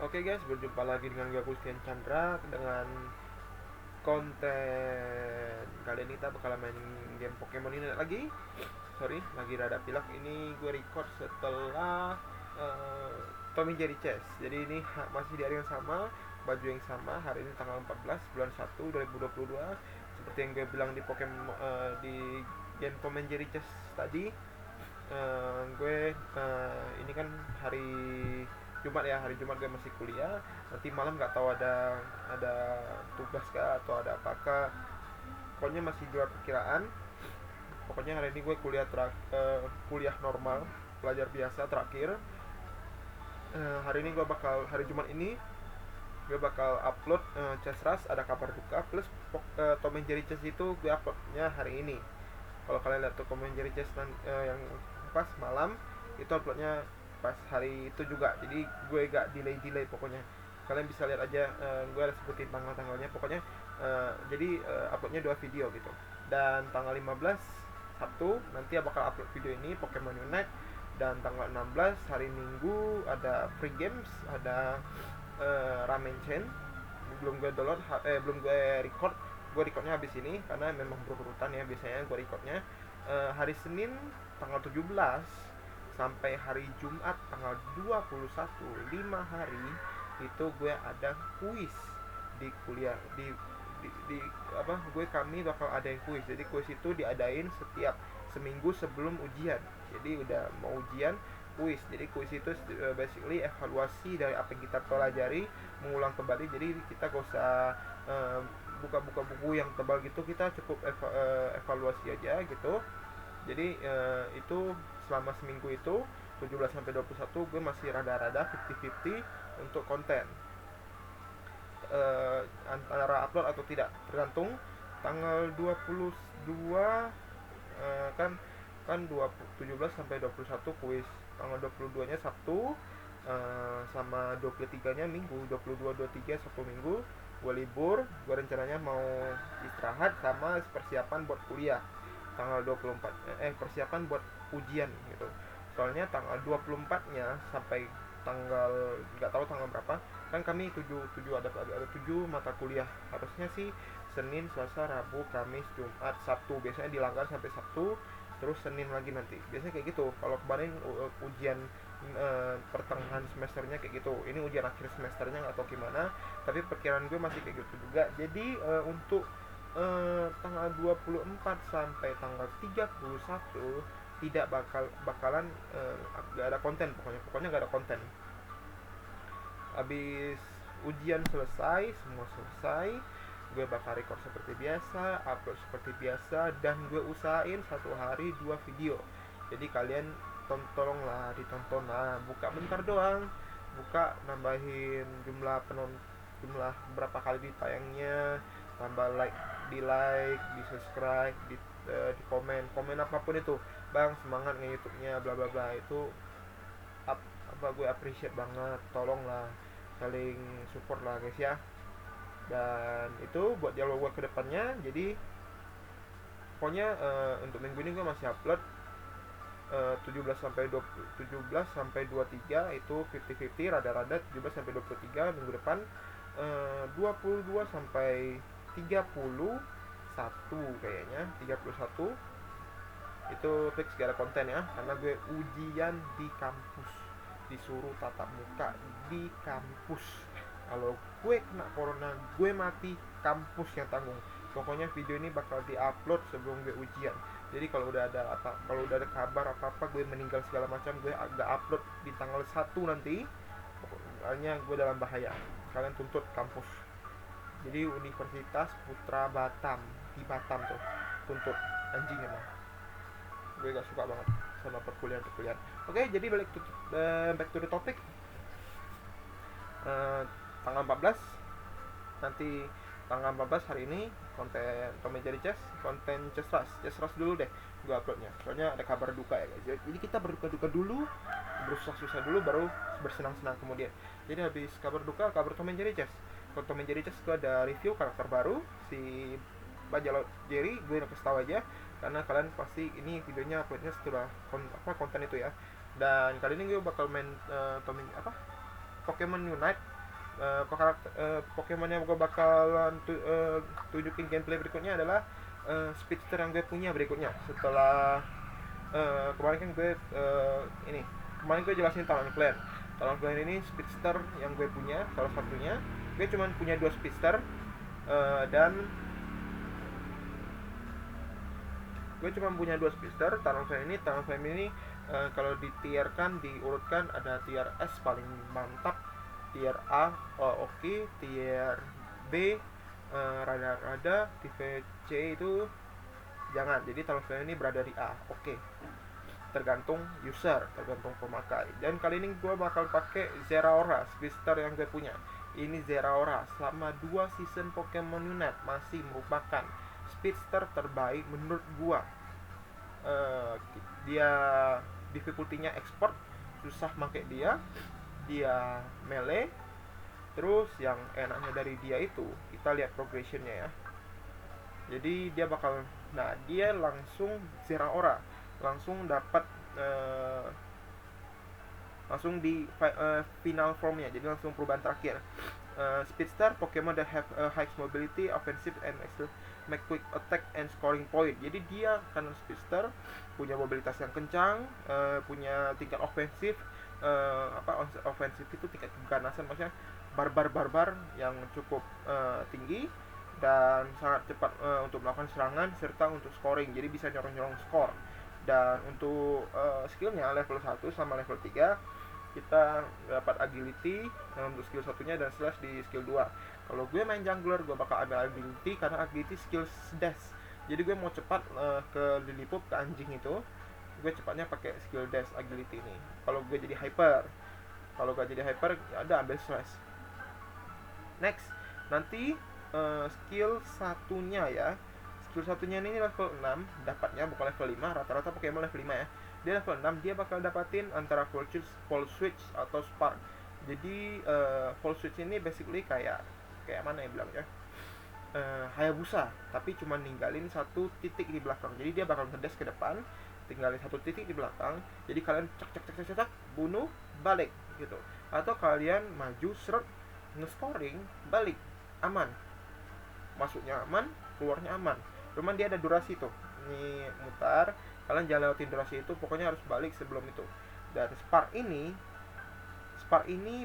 Oke guys, berjumpa lagi dengan gue Christian Chandra dengan konten kali ini kita bakal main game Pokemon ini lagi. Sorry, lagi rada pilek. Ini gue record setelah uh, Tom and Jerry Chess. Jadi ini masih di hari yang sama, baju yang sama. Hari ini tanggal 14 bulan 1 2022. Seperti yang gue bilang di Pokemon di game Tom and Jerry Chess tadi, gue ini kan hari Jumat ya, hari Jumat gue masih kuliah. Nanti malam nggak tahu ada tugas kah atau ada apakah. Pokoknya masih di luar perkiraan. Pokoknya hari ini gue kuliah normal, pelajar biasa terakhir. Hari ini gue bakal hari Jumat ini gue bakal upload Chess Rush ada kabar duka plus Tom and Jerry Chess itu gue uploadnya hari ini. Kalau kalian lihat tuh Tom and Jerry Chess yang pas malam itu uploadnya pas hari itu juga, jadi gue gak delay pokoknya. Kalian bisa lihat aja, gue ada sebutin tanggal-tanggalnya pokoknya. Jadi uploadnya 2 video gitu. Dan tanggal 15 Sabtu nanti bakal upload video ini Pokemon Unite. Dan tanggal 16 hari Minggu ada free games, ada Ramen Chain. Belum gue download, belum gue record. Gue recordnya habis ini karena memang berurutan ya, biasanya gue recordnya hari Senin tanggal 17 sampai hari Jumat tanggal 21, 5 hari itu gue ada kuis di kuliah di apa, kami bakal ada yang kuis. Jadi kuis itu diadain setiap seminggu sebelum ujian. Jadi udah mau ujian, kuis. Jadi kuis itu basically evaluasi dari apa yang kita pelajari, mengulang kembali. Jadi kita gak usah buka-buka buku yang tebal gitu, kita cukup evaluasi aja gitu. Jadi itu selama seminggu itu 17 sampai 21 gue masih rada-rada 50-50 untuk konten, antara upload atau tidak tergantung tanggal 22, kan 17 sampai 21 kuis, tanggal 22 nya Sabtu, sama 23 nya Minggu. 22 23 Sabtu Minggu gue libur, gue rencananya mau istirahat sama persiapan buat kuliah tanggal 24, persiapan buat ujian gitu. Soalnya tanggal 24 nya sampai tanggal nggak tahu tanggal berapa, kan kami 7 ada 7 mata kuliah. Harusnya sih Senin, Selasa, Rabu, Kamis, Jumat, Sabtu, biasanya dilanggar sampai Sabtu, terus Senin lagi nanti. Biasanya kayak gitu. Kalau kemarin ujian pertengahan semesternya kayak gitu. Ini ujian akhir semesternya nggak tahu gimana, tapi perkiraan gue masih kayak gitu juga. Jadi untuk tanggal 24 sampai tanggal 31 tidak bakalan gak ada konten, pokoknya gak ada konten. Habis ujian selesai, semua selesai, gue bakal record seperti biasa, upload seperti biasa, dan gue usahain 1 hari 2 video. Jadi kalian tolonglah ditonton lah, buka bentar doang, buka nambahin jumlah berapa kali ditayangnya, tambah di subscribe, di komen apapun itu. Bang, semangat nge YouTube-nya bla bla bla, itu apa, gue appreciate banget. Tolonglah saling support lah guys ya. Dan itu buat jalur gue ke depannya. Jadi pokoknya untuk minggu ini gue masih upload 17 sampai 23 itu 50-50, rada-rada 17 sampai 23. Minggu depan 22 sampai 31 kayaknya, 31 itu fix gak ada konten ya, karena gue ujian di kampus, disuruh tatap muka di kampus. Kalau gue kena corona, gue mati, kampus yang tanggung. Pokoknya video ini bakal diupload sebelum gue ujian. Jadi kalau udah ada kabar apa gue meninggal segala macam, gue agak upload di tanggal 1 nanti. Pokoknya gue dalam bahaya. Kalian tuntut kampus. Jadi Universitas Putra Batam, di Batam tuh, tuntut anjing emang. Gue gak suka banget sama perkuliahan. Oke, jadi back to the topic. Tanggal 14 nanti, tanggal 14 hari ini konten Tom and Jerry Chess, konten Chess Rush dulu deh gue uploadnya. Soalnya ada kabar duka ya guys. Jadi kita berduka dulu, bersusah-susah dulu, baru bersenang-senang kemudian. Jadi habis kabar duka, kabar Tom and Jerry Chess. Kalau Tom and Jerry Chess gue ada review karakter baru si Bajalo Jerry, gue kasih tahu aja karena kalian pasti ini videonya uploadnya setelah konten itu ya. Dan kali ini gue bakal main Pokemon Unite. Pokemon yang gue bakalan tunjukin gameplay berikutnya adalah speedster yang gue punya berikutnya. Setelah kemarin kan gue ini kemarin gue jelasin Talonflame. Talonflame ini speedster yang gue punya, salah satunya. Gue cuma punya 2 speedster, dan gue cuma punya 2 speedster. Talonflame ini kalau ditierkan, diurutkan, ada tier S paling mantap, tier A oke, tier B rada-rada, tipe C itu jangan. Jadi Talonflame ini berada di A, oke. Tergantung user, tergantung pemakai. Dan kali ini gue bakal pakai Zeraora, speedster yang gue punya. Ini Zeraora selama 2 season Pokemon Unite masih merupakan speedster terbaik menurut gue. Dia difficulty-nya expert, susah pakai dia melee. Terus yang enaknya dari dia itu, kita lihat progressionnya ya. Jadi dia langsung Zeraora, langsung dapat langsung di final formnya, jadi langsung perubahan terakhir. Speedster Pokemon that have high mobility, offensive and make quick attack and scoring point. Jadi dia karena speedster punya mobilitas yang kencang, punya tingkat ofensif, ofensif itu tingkat keganasan, maksudnya barbar yang cukup tinggi dan sangat cepat untuk melakukan serangan serta untuk scoring, jadi bisa nyolong skor. Dan untuk skillnya level 1 sama level 3 kita dapat agility untuk skill satunya dan slash di skill 2. Kalau gue main jungler, gue bakal ambil agility karena agility skill dash. Jadi gue mau cepat ke Lillipup, ke anjing itu, gue cepatnya pakai skill dash agility ini. Kalau gue jadi hyper, ya ada ambil slash. Next, nanti skill satunya ya. Skill satunya ini level 6 dapatnya, bukan level 5. Rata-rata Pokemon level 5 ya. Dia level 6, dia bakal dapatin antara Full Switch atau Spark. Jadi Full Switch ini basically kayak mana ya bilang ya, Hayabusa, tapi cuma ninggalin 1 titik di belakang. Jadi dia bakal ngedes ke depan, tinggalin 1 titik di belakang. Jadi kalian cek bunuh, balik gitu. Atau kalian maju seret, nge-scoring, balik, aman. Masuknya aman, keluarnya aman. Cuman dia ada durasi tuh. Ini mutar, kalian jangan lewatin durasi itu, pokoknya harus balik sebelum itu. Dan Spark ini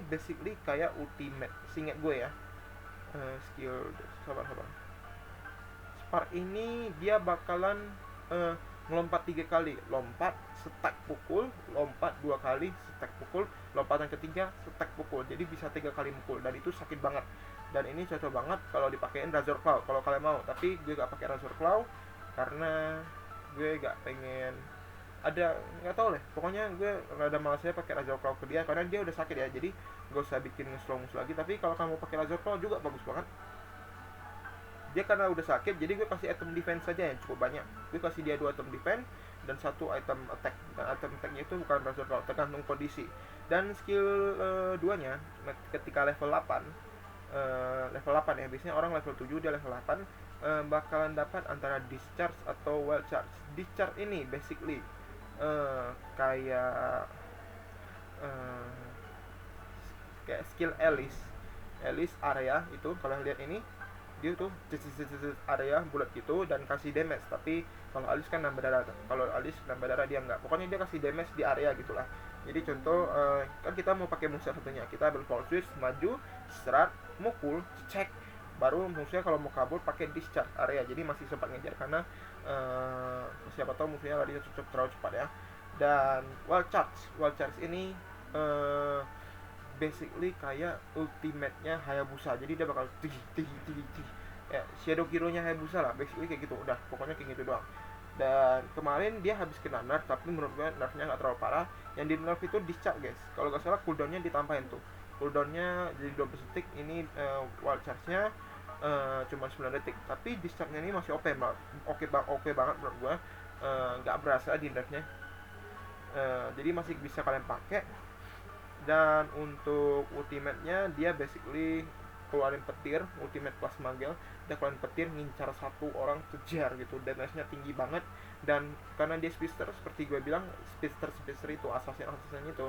basically kayak ultimate, seingat gue ya. Skill sabar. Spark ini dia bakalan ngelompat 3 kali, lompat, setak pukul, lompat 2 kali, setak pukul, lompatan ketiga, setak pukul. Jadi bisa 3 kali mukul dan itu sakit banget. Dan ini cocok banget kalau dipakein Razor Claw kalau kalian mau. Tapi gue gak pakai Razor Claw karena gue gak pengen nggak tahu deh, pokoknya gue rada malas saya pakai Razor Claw ke dia karena dia udah sakit ya. Jadi gak usah bikin slow moves lagi. Tapi kalau kamu pakai Razor Claw juga bagus banget. Dia karena udah sakit, jadi gue kasih item defense saja yang cukup banyak. Gue kasih dia 2 item defense dan 1 item attack. Dan item attacknya itu bukan Razor Claw, tergantung kondisi. Dan skill 2-nya ketika level 8 ya, biasanya orang level 7, dia level 8 bakalan dapat antara Discharge atau Wild Charge. Discharge ini basically kayak skill Alice area itu. Kalau lihat ini dia tuh area bulat gitu dan kasih damage. Tapi kalau Alice kan nambah darah, dia enggak. Pokoknya dia kasih damage di area gitulah. Jadi contoh kan kita mau pakai musuh satunya, kita ambil Full Switch, maju, serat, mukul, cek, baru musuhnya kalau mau kabur pakai Discharge area. Jadi masih sempat ngejar karena siapa tahu musuhnya larinya terlalu cepat ya. Dan Wild Charge ini basically kayak ultimate-nya Hayabusa. Jadi dia bakal ya, Shadow Hero-nya Hayabusa lah, basically kayak gitu. Udah, pokoknya kayak gitu doang. Dan kemarin dia habis kena nerf, tapi menurut gue nerfnya gak terlalu parah. Yang di nerf itu Discharge guys. Kalau gak salah cooldown-nya ditambahin tuh. Cooldown-nya jadi 12 detik. Ini Wild Charge-nya cuma 9 detik. Tapi Discharge-nya ini masih oke banget menurut gue. Gak berasa di nerfnya. Jadi masih bisa kalian pakai. Dan untuk ultimate-nya dia basically keluarin petir, ultimate plasma gel. Dia keluarin petir, ngincar 1 orang, kejar gitu. Damage-nya tinggi banget. Dan karena dia speedster, seperti gue bilang, speedster itu asasnya itu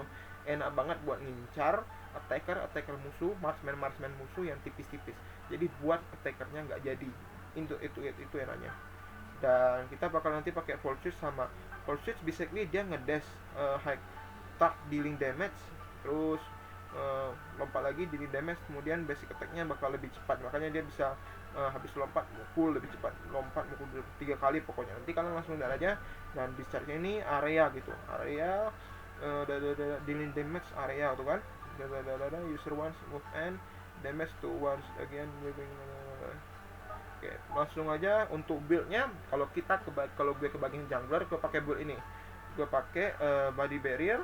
enak banget buat ngincar attacker musuh, marksman musuh yang tipis-tipis. Jadi buat attackernya nggak jadi. Itu enaknya. Dan kita bakal nanti pakai full switch. Sama full switch basically dia ngedash high attack dealing damage, terus lompat lagi dealing damage, kemudian basic attack-nya bakal lebih cepat. Makanya dia bisa habis lompat mukul lebih cepat, lompat mukul 3 kali pokoknya. Nanti kalian langsung lihat aja. Dan discharge-nya ini area gitu, area dealing damage area tuh kan. User once move and damage to once again living. Oke, langsung aja untuk build-nya. Kalau gue kebagian jungler, gue pakai build ini. Gue pakai body barrier.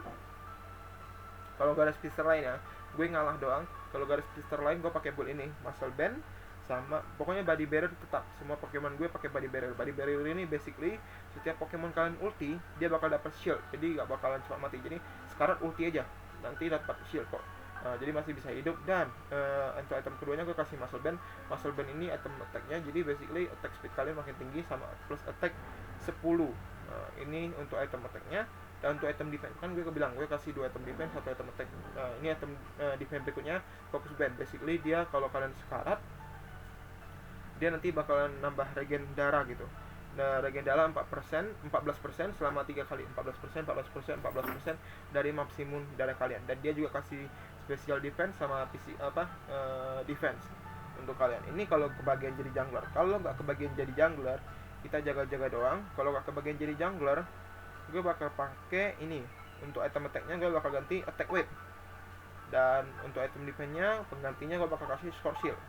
Kalau gak ada splitter lain ya, gue ngalah doang. Kalau gak ada splitter lain, gue pakai build ini, muscle band sama pokoknya body barrier tetap. Semua Pokemon gue pakai body barrier. Body barrier ini basically setiap Pokemon kalian ulti, dia bakal dapat shield. Jadi gak bakalan cepat mati. Jadi sekarang ulti aja, nanti dapat shield kok. Jadi masih bisa hidup. Dan untuk item keduanya gue kasih muscle band. Muscle band ini item attack-nya, jadi basically attack speed kalian makin tinggi sama plus attack 10. Ini untuk item attack-nya. Dan untuk item defense, kan gue bilang gue kasih 2 item defense, 1 item attack. Ini item defense berikutnya focus band. Basically dia kalau kalian sekarat, dia nanti bakalan nambah regen darah gitu. Nah, regen darah 14% selama 3 kali. 14% dari maksimum darah kalian. Dan dia juga kasih special defense sama defense untuk kalian. Ini kalau kebagian jadi jungler. Kalau nggak kebagian jadi jungler, kita jaga-jaga doang. Kalau nggak kebagian jadi jungler, gue bakal pakai ini. Untuk item attack-nya gue bakal ganti attack weight. Dan untuk item defense-nya, penggantinya gue bakal kasih score shield.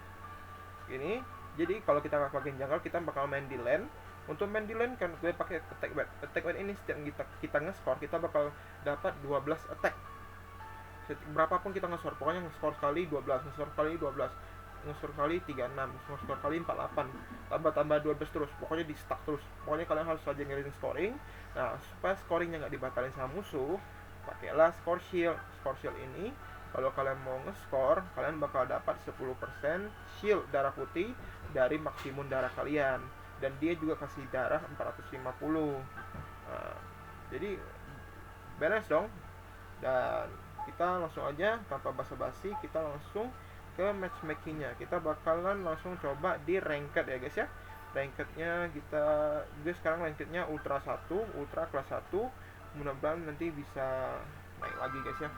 Ini. Jadi kalau kita nggak kebagian jungler, kita bakal main di lane. Untuk main di lane kan gue pakai attack weight. Attack weight ini setiap kita nge-score, kita bakal dapat 12 attack. Berapapun kita nge-score, pokoknya nge-score kali 12, nge-score kali 12, nge-score kali 36, nge-score kali 48, tambah 12 terus, pokoknya di stack terus. Pokoknya kalian harus saja ngeliatin scoring. Nah, supaya scoringnya nggak dibatalin sama musuh, pakailah score shield. Score shield ini kalau kalian mau nge-score, kalian bakal dapat 10% shield darah putih dari maksimum darah kalian. Dan dia juga kasih darah 450. Jadi balance dong. Dan kita langsung aja tanpa basa-basi, kita langsung ke matchmakingnya. Kita bakalan langsung coba di ranked ya guys ya. Rankednya gue sekarang rankednya ultra 1, ultra kelas 1. Mudah-mudahan nanti bisa naik lagi guys ya.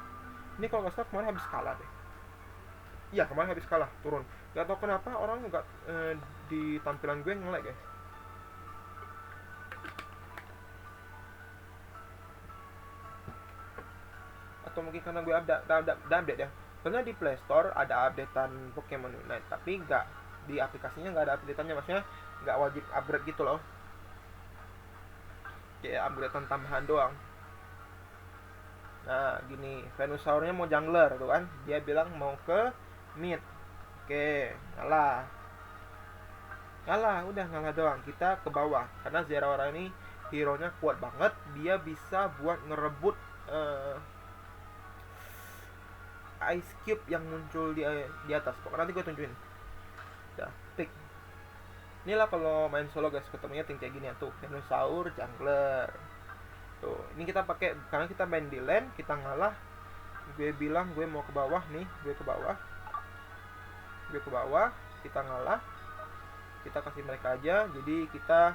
Ini kalau nggak salah kemarin habis kalah deh. Iya, kemarin habis kalah, turun. Gak tau kenapa orang nggak di tampilan gue nge-lag guys. Atau mungkin karena gue update ya. Soalnya di Play Store ada updatean Pokemon Unite, tapi nggak di aplikasinya nggak ada updateannya, maksudnya nggak wajib upgrade gitu loh. Kayak updatean tambahan doang. Nah gini, Venusaurnya mau jungler tuh kan, dia bilang mau ke mid. Oke, ngalah, udah ngalah doang. Kita ke bawah karena Zeraora ini hero nya kuat banget, dia bisa buat ngerebut ice cube yang muncul di atas. Pokoknya nanti gue tunjukin. Udah, pick. Inilah kalau main solo guys, ketemunya tim kayak gini ya tuh, Venusaur jungler. Tuh, ini kita pakai karena kita main di lane, kita ngalah. Gue bilang gue mau ke bawah nih, gue ke bawah, kita ngalah. Kita kasih mereka aja, jadi kita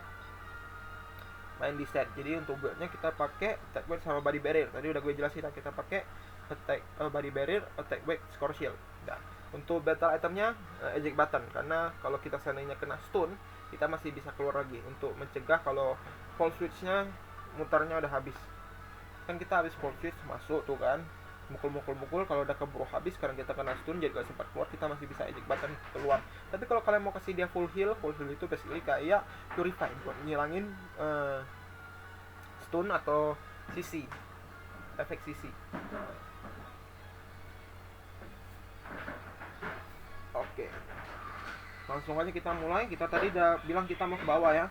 main di set. Jadi untuk buildnya kita pakai attack weight sama body barrier. Tadi udah gue jelasin, kita pakai attack body barrier, attack weight, score shield. Nah, untuk battle itemnya eject button, karena kalau kita seandainya kena stun, kita masih bisa keluar lagi untuk mencegah kalau full switch-nya mutarnya udah habis. Kan kita habis full switch masuk tuh kan, mukul, kalau udah keburu habis karena kita kena stun jadi gak sempat keluar, kita masih bisa eject button keluar. Tapi kalau kalian mau kasih dia full heal itu basically kayak purify buat ngilangin stun atau CC, efek CC. Oke, langsung aja kita mulai. Kita tadi udah bilang kita mau ke bawah ya,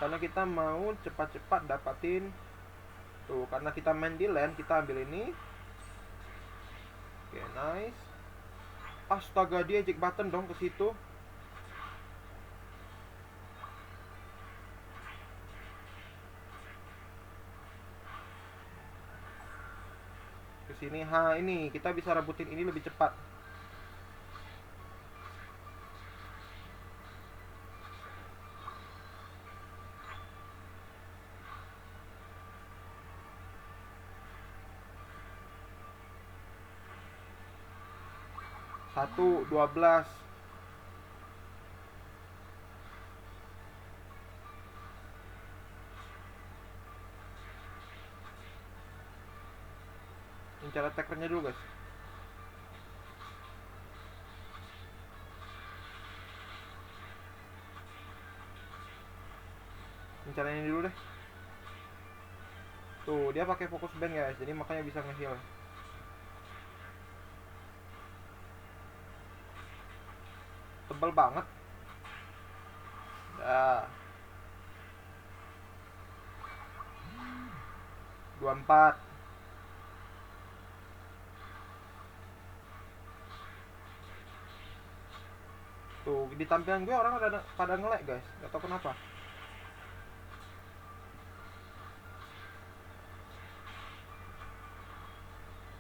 karena kita mau cepat-cepat dapatin tuh, karena kita main di lane, kita ambil ini. Oke, nice. Astaga, dia eject button dong ke situ. sini. Ini kita bisa rebutin ini lebih cepat. Satu 12. Ini cara tekernya dulu guys. Ini caranya ini dulu deh. Tuh dia pakai fokus band guys, jadi makanya bisa nge-heal. Tebal banget. Dah. 24. Tuh di tampilan gue orang pada nge-lag guys, gak tau kenapa.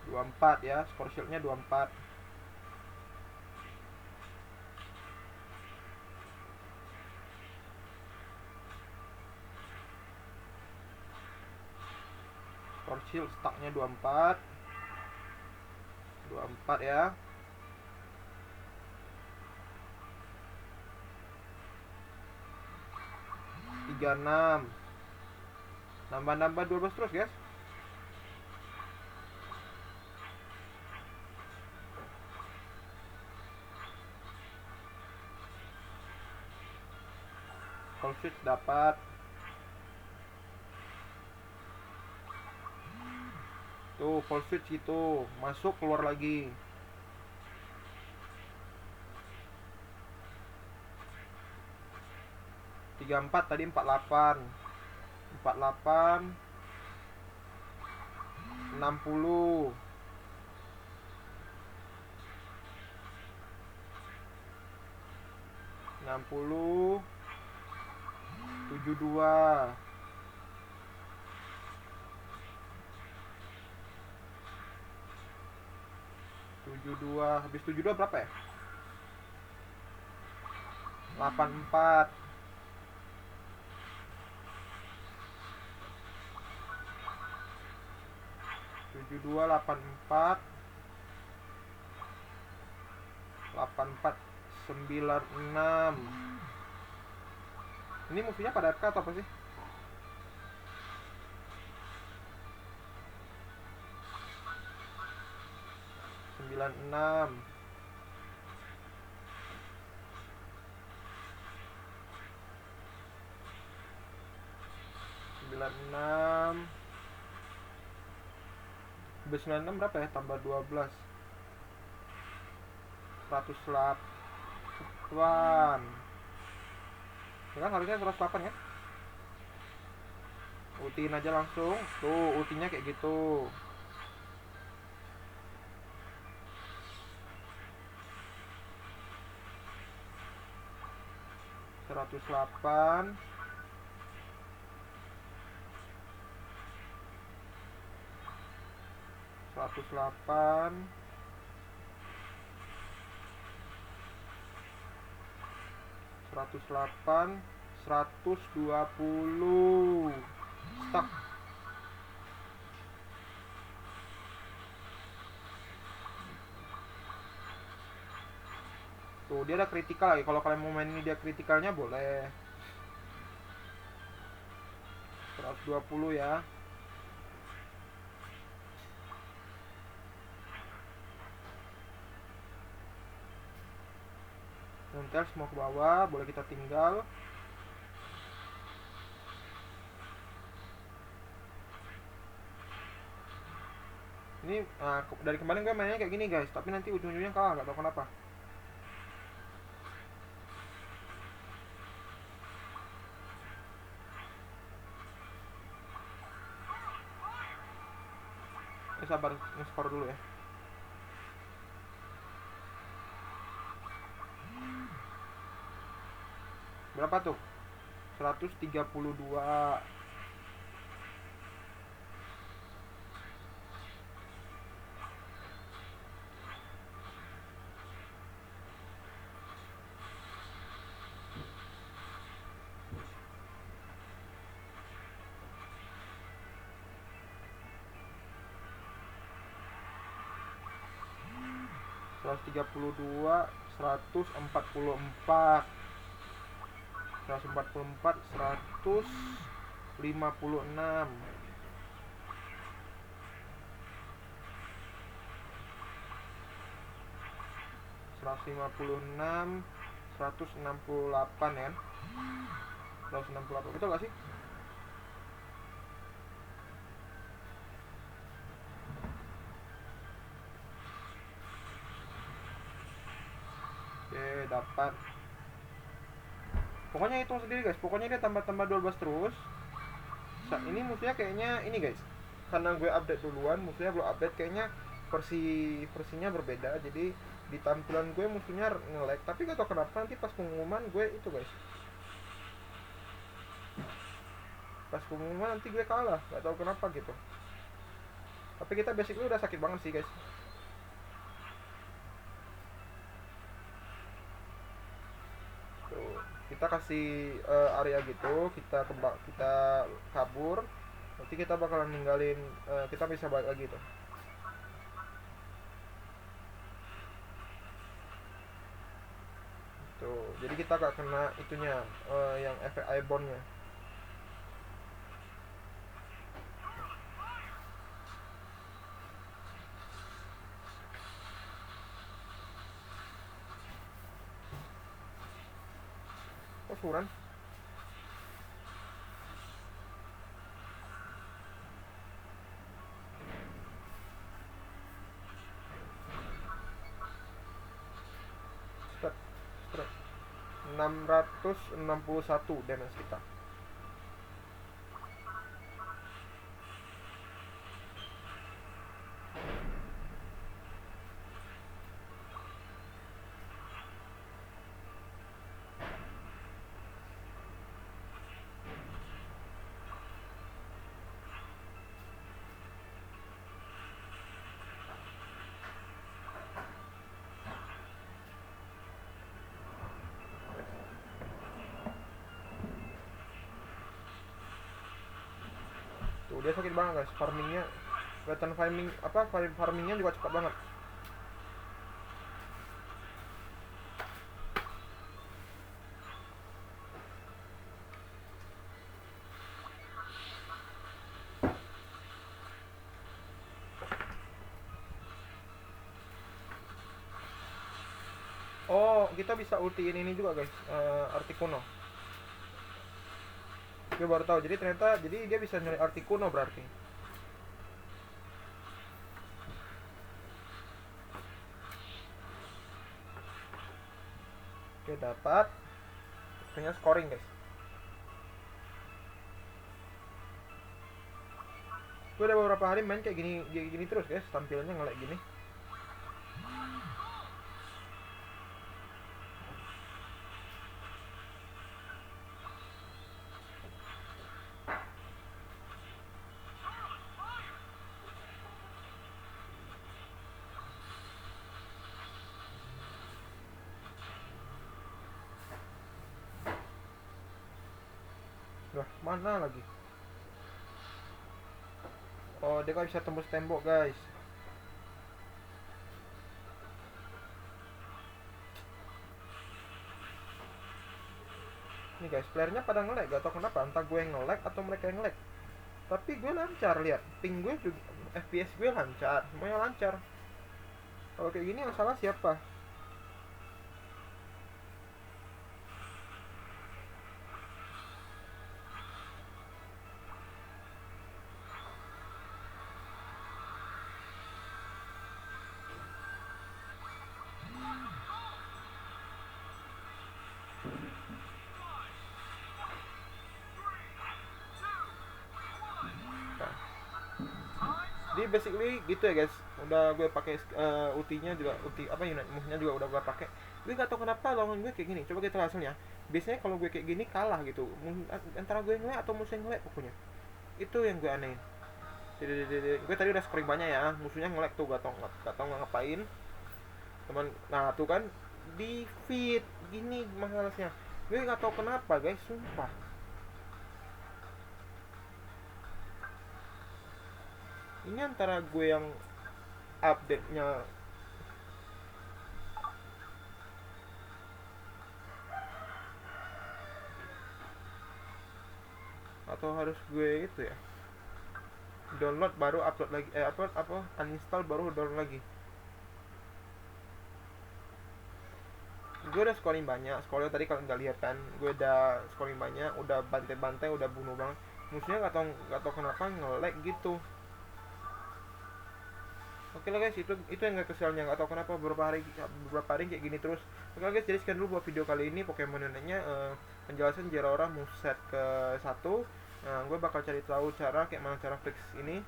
Dua empat ya, score shieldnya 24. Score shield stacknya 24. 24 ya. 36. Nambah 12 terus guys. Full switch dapat. Tuh full switch itu masuk keluar lagi. Tiga empat tadi 48. 48 60. 60 72. 72 habis 72 berapa ya? 84. 72 84 84 96. Ini musuhnya pada FK atau apa sih? 96. 96. 96 berapa ya? Tambah 12. 108. Ya kan harusnya 108 ya? Ultiin aja langsung. Tuh ultinya kayak gitu. Seratus 108. 108. 108. 120. Stuck. Tuh dia ada kritikal lagi. Kalau kalian mau main ini dia kritikalnya boleh. 120 ya. Nontel mau ke bawah, boleh kita tinggal. Ini dari kemarin gue mainnya kayak gini guys, tapi nanti ujung-ujungnya kalah, nggak tahu kenapa. Sabar, nge-score dulu ya. Berapa tuh? 132. 132, 144, 144, 156, 156, 168 ya. 168 betul gak sih? Oke, dapat. Pokoknya hitung sendiri guys, pokoknya dia tambah-tambah 12 terus. Ini musuhnya kayaknya ini guys, karena gue update duluan, musuhnya belum update, kayaknya versinya berbeda. Jadi di tampilan gue musuhnya nge-lag, tapi gak tau kenapa nanti pas pengumuman gue itu guys, pas pengumuman nanti gue kalah, gak tau kenapa gitu. Tapi kita basically udah sakit banget sih guys. Tuh, kita kasih area gitu, kita kabur, nanti kita bakalan ninggalin, kita bisa balik lagi tuh. Tuh, jadi kita gak kena itunya, yang efek airborne-nya. Oh, suran. Start. 661 damage kita. Tuh, dia sakit banget guys, farmingnya kelihatan, farmingnya juga cepat banget. Oh, kita bisa ultiin ini juga guys, Articuno. Gue baru tahu, jadi ternyata dia bisa nyari Articuno berarti. Oke, dapat. Ternyata scoring guys. Gue udah beberapa hari main kayak gini terus guys, tampilannya nge-lag gini. Wah, mana lagi? Oh, dia gak bisa tembus tembok guys. Nih guys, playernya pada nge-lag, gak tau kenapa, entah gue yang nge-lag atau mereka yang nge-lag. Tapi gue lancar, lihat ping gue juga, FPS gue lancar, semuanya lancar. Kalau kayak gini yang salah siapa? Jadi basically gitu ya guys. Udah gue pakai ultinya juga, ulti apa unit move-nya juga udah gue pakai. Gue gak tau kenapa lawan gue kayak gini. Coba kita hasilnya. Biasanya kalau gue kayak gini kalah gitu. Antara gue nge-lag atau musuh nge-lag pokoknya. Itu yang gue anehin. Gue tadi udah scoring banyak ya. Musuhnya nge-lag tuh, gak tau ngapain. Teman, nah tuh kan di feed gini masalahnya. Gue gak tau kenapa guys, sumpah. Ini antara gue yang update-nya atau harus gue itu ya, download baru upload lagi, upload apa, uninstall baru download lagi. Gue udah scrolling banyak, scrolling tadi kalau nggak lihat kan, gue udah scrolling banyak, udah bantai-bantai, udah bunuh banget musuhnya, nggak tau kenapa nge-lag gitu. Oke lah guys, itu yang gak keselnya, nggak tau kenapa beberapa hari kayak gini terus. Oke lah guys, jadi sekian dulu buat video kali ini Pokemon Unite-nya, penjelasan Zeraora moveset ke 1. Nah, gue bakal cari tahu cara kayak mana cara fix ini.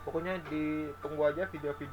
Pokoknya ditunggu aja video-video